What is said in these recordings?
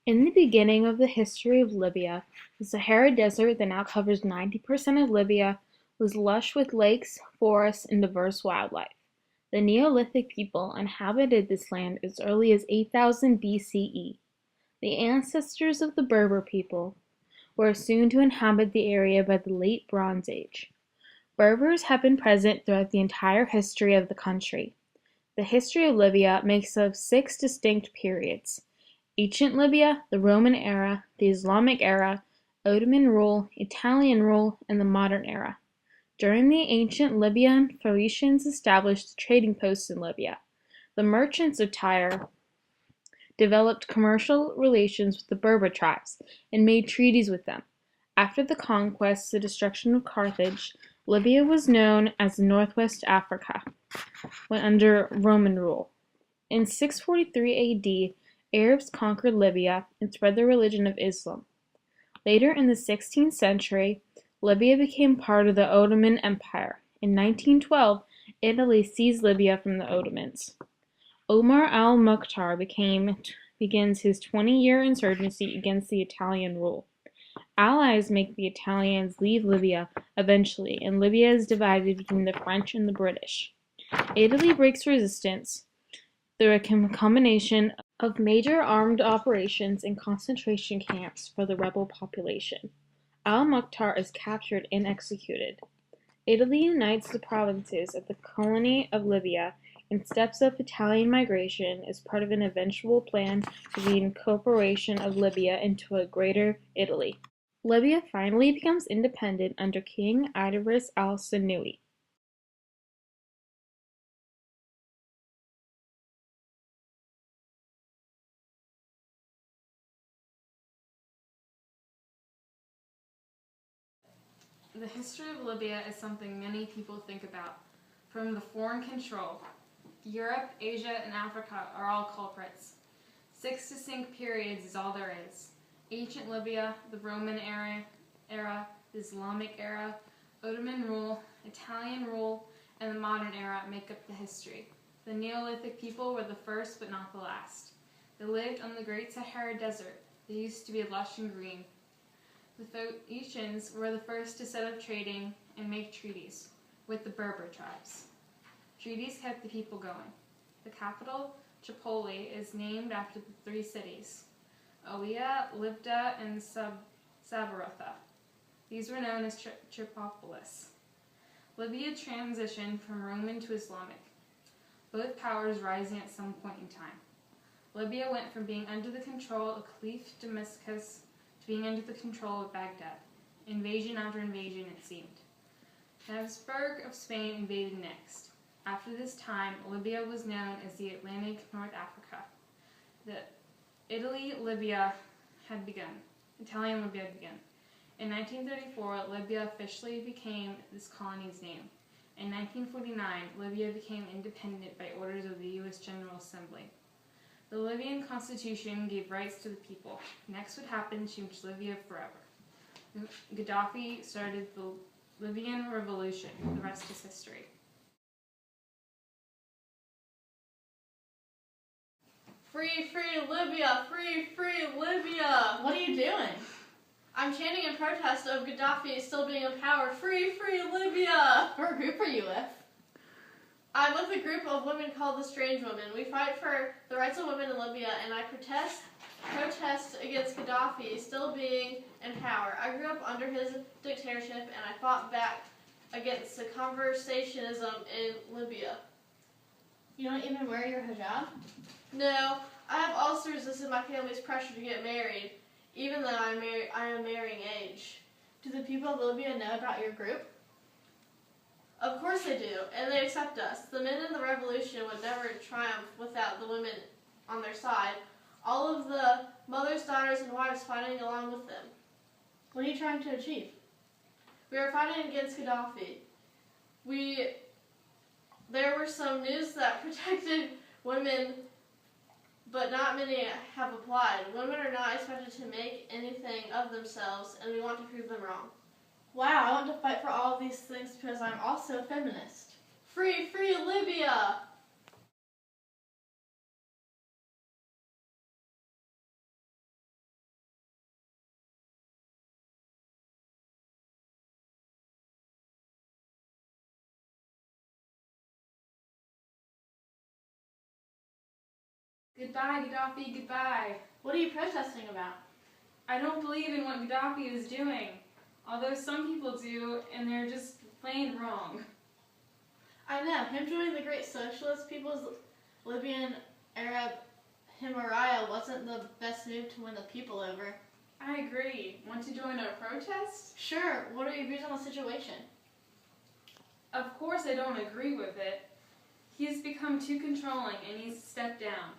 In the beginning of the history of Libya, the Sahara Desert that now covers 90% of Libya was lush with lakes, forests, and diverse wildlife. The Neolithic people inhabited this land as early as 8000 BCE. The ancestors of the Berber people were assumed to inhabit the area by the Late Bronze Age. Berbers have been present throughout the entire history of the country. The history of Libya makes up 6 distinct periods: Ancient Libya, the Roman era, the Islamic era, Ottoman rule, Italian rule, and the modern era. During the ancient Libya, Phoenicians established trading posts in Libya. The merchants of Tyre developed commercial relations with the Berber tribes and made treaties with them. After the conquest, the destruction of Carthage, Libya was known as Northwest Africa when under Roman rule. In 643 AD, Arabs conquered Libya and spread the religion of Islam. Later in the 16th century, Libya became part of the Ottoman Empire. In 1912, Italy seized Libya from the Ottomans. Omar al-Mukhtar begins his 20-year insurgency against the Italian rule. Allies make the Italians leave Libya eventually, and Libya is divided between the French and the British. Italy breaks resistance through a combination of major armed operations and concentration camps for the rebel population. Al-Mukhtar is captured and executed. Italy unites the provinces of the colony of Libya and steps up Italian migration as part of an eventual plan for the incorporation of Libya into a greater Italy. Libya finally becomes independent under King Idris al-Sanusi. The history of Libya is something many people think about. From the foreign control, Europe, Asia, and Africa are all culprits. 6 distinct periods is all there is. Ancient Libya, the Roman era, the Islamic era, Ottoman rule, Italian rule, and the modern era make up the history. The Neolithic people were the first but not the last. They lived on the Great Sahara Desert. They used to be lush and green. The Phoenicians were the first to set up trading and make treaties with the Berber tribes. Treaties kept the people going. The capital, Tripoli, is named after the 3 cities: Oea, Libda, and Sabaratha. These were known as Tripolis. Libya transitioned from Roman to Islamic, both powers rising at some point in time. Libya went from being under the control of Caliph Damascus to being under the control of Baghdad. Invasion after invasion, it seemed. Habsburg of Spain invaded next. After this time, Libya was known as the Atlantic North Africa. The Italian Libya had begun. In 1934, Libya officially became this colony's name. In 1949, Libya became independent by orders of the U.S. General Assembly. The Libyan constitution gave rights to the people. Next, what happened changed Libya forever. Gaddafi started the Libyan Revolution. The rest is history. Free, free Libya! Free, free Libya! What are you doing? I'm chanting in protest of Gaddafi still being in power. Free, free Libya! What group are you with? I'm with a group of women called the Strange Women. We fight for the rights of women in Libya, and I protest against Gaddafi still being in power. I grew up under his dictatorship, and I fought back against the conversationism in Libya. You don't even wear your hijab? No, I have also resisted my family's pressure to get married, even though I am marrying age. Do the people of Libya know about your group? Of course they do, and they accept us. The men in the revolution would never triumph without the women on their side. All of the mothers, daughters, and wives fighting along with them. What are you trying to achieve? We are fighting against Gaddafi. There were some news that protected women, but not many have applied. Women are not expected to make anything of themselves, and we want to prove them wrong. Wow, I want to fight for all of these things because I'm also a feminist. Free, free Libya! Goodbye, Gaddafi, goodbye. What are you protesting about? I don't believe in what Gaddafi is doing. Although some people do, and they're just plain wrong. I know. Him joining the great socialist people's Libyan Arab Himalaya wasn't the best move to win the people over. I agree. Want to join our protest? Sure. What are your views on the situation? Of course I don't agree with it. He's become too controlling and needs to step down.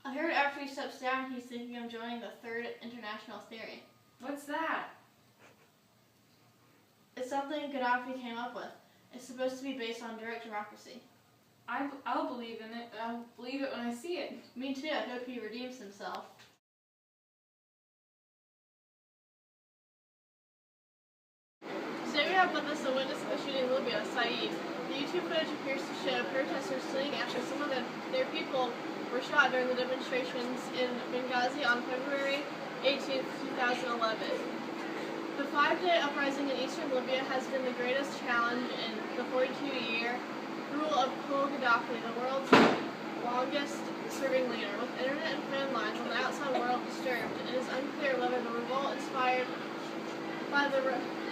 I heard after he steps down, he's thinking of joining the Third International Theory. What's that? It's something Gaddafi came up with. It's supposed to be based on direct democracy. I'll believe in it. I'll believe it when I see it. Me too. I hope he redeems himself. Today we have with us a witness of the shooting in Libya, Saeed. The YouTube footage appears to show protesters fleeing after some of their people were shot during the demonstrations in Benghazi on February 18, 2011. The 5-day uprising in eastern Libya has been the greatest challenge in the 42-year rule of Gaddafi, the world's longest serving leader. With internet and phone lines on the outside world disturbed, it is unclear whether the revolt inspired by the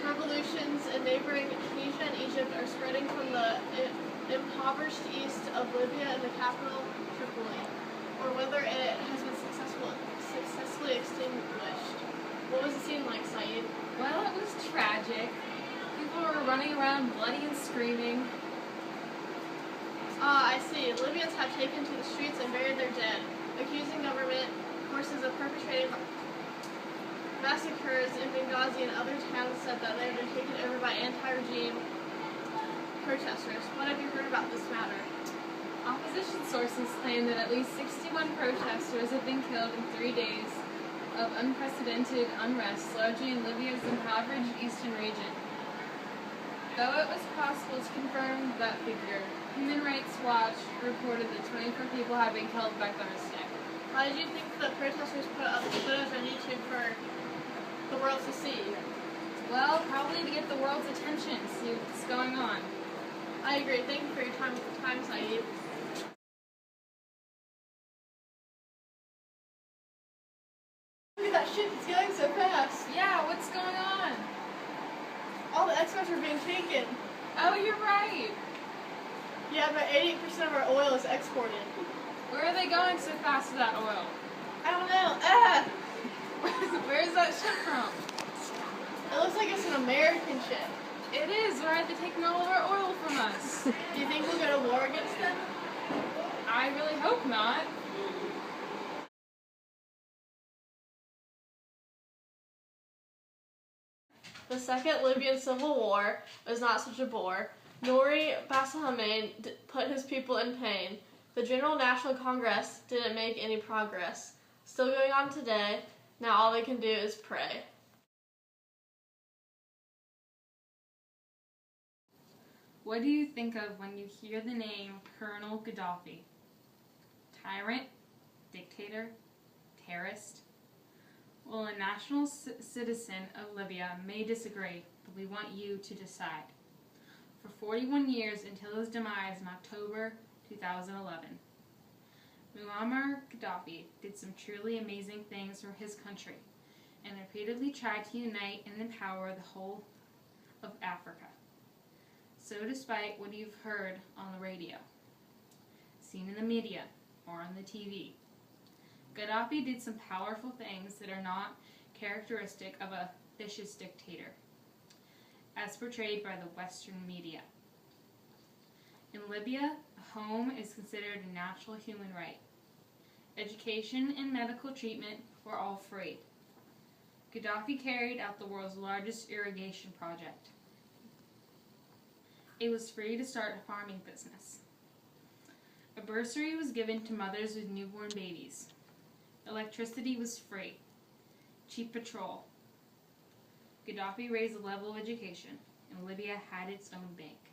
revolutions in neighboring Tunisia and Egypt are spreading from the impoverished east of Libya and the capital Tripoli, or whether it has been successfully extinguished. What was the scene like, Saeed? Well, it was tragic. People were running around bloody and screaming. I see. Libyans have taken to the streets and buried their dead, accusing government forces of perpetrating massacres in Benghazi and other towns. Said that they have been taken over by anti-regime protesters. What have you heard about this matter? Opposition sources claim that at least 61 protesters have been killed in 3 days of unprecedented unrest, largely in Libya's impoverished eastern region. Though it was possible to confirm that figure, Human Rights Watch reported that 24 people have been killed by thursday. How did you think the protesters put up the photos on YouTube for the world to see? Well, probably to get the world's attention, see what's going on. I agree. Thank you for your time, Saeed. Look at that ship, it's going so fast. Yeah, what's going on? All the exports are being taken. Oh, you're right. Yeah, about 88% of our oil is exported. Where are they going so fast with that oil? I don't know. Ah! Where is that ship from? It looks like it's an American ship. It is. Why are they taking all of our oil from us? Do you think we'll go to war against them? I really hope not. The Second Libyan Civil War was not such a bore. Nouri Basahamane put his people in pain. The General National Congress didn't make any progress. Still going on today. Now all they can do is pray. What do you think of when you hear the name Colonel Gaddafi? Tyrant? Dictator? Terrorist? Well, a national citizen of Libya may disagree, but we want you to decide. For 41 years until his demise in October 2011, Muammar Gaddafi did some truly amazing things for his country and repeatedly tried to unite and empower the whole of Africa. So despite what you've heard on the radio, seen in the media, or on the TV, Gaddafi did some powerful things that are not characteristic of a vicious dictator, as portrayed by the Western media. In Libya, a home is considered a natural human right. Education and medical treatment were all free. Gaddafi carried out the world's largest irrigation project. It was free to start a farming business. A bursary was given to mothers with newborn babies. Electricity was free. Cheap petrol. Gaddafi raised the level of education, and Libya had its own bank.